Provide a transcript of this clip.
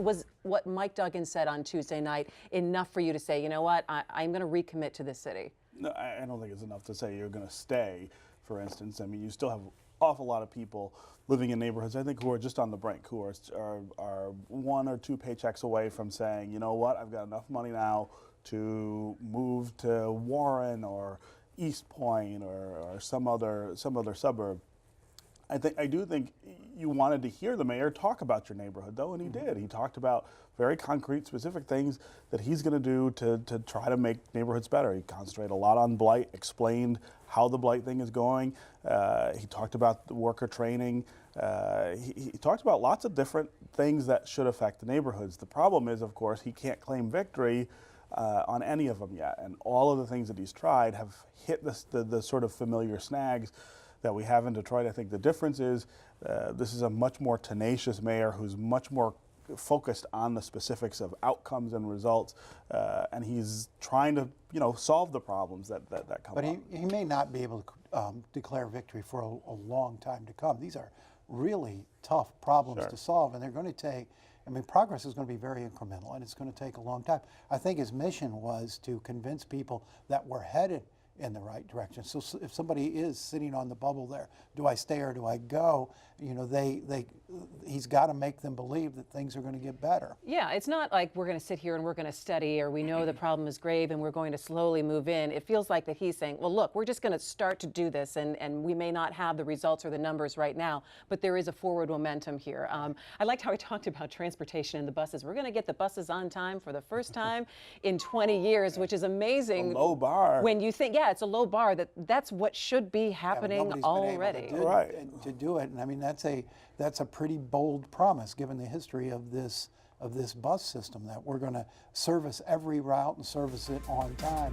was what Mike Duggan said on Tuesday night enough for you to say, you know what, I'm going to recommit to this city? No, I don't think it's enough to say you're going to stay, for instance. I mean, you still have an awful lot of people living in neighborhoods, I think, who are just on the brink, who are 1 or 2 paychecks away from saying, you know what, I've got enough money now to move to Warren or East Point or some other suburb. I do think you wanted to hear the mayor talk about your neighborhood, though, and he did. He talked about very concrete, specific things that he's going to do to try to make neighborhoods better. He concentrated a lot on blight, explained how the blight thing is going. He talked about the worker training. He talked about lots of different things that should affect the neighborhoods. The problem is, of course, he can't claim victory on any of them yet, and all of the things that he's tried have hit the sort of familiar snags that we have in Detroit. I think the difference is this is a much more tenacious mayor who's much more focused on the specifics of outcomes and results, and he's trying to, solve the problems that come up. But he may not be able to declare victory for a long time to come. These are really tough problems to solve, and they're going to take, progress is going to be very incremental, and it's going to take a long time. I think his mission was to convince people that we're headed in the right direction. So if somebody is sitting on the bubble there, do I stay or do I go? He's got to make them believe that things are going to get better. Yeah, it's not like we're going to sit here and we're going to study, or we know the problem is grave and we're going to slowly move in. It feels like that he's saying, well, look, we're just going to start to do this, and we may not have the results or the numbers right now, but there is a forward momentum here. I liked how he talked about transportation and the buses. We're going to get the buses on time for the first time in 20 years, which is amazing. A low bar. When you think, yeah, it's a low bar. That's what should be happening already. To do it, and that's a pretty bold promise given the history of this bus system, that we're going to service every route and service it on time.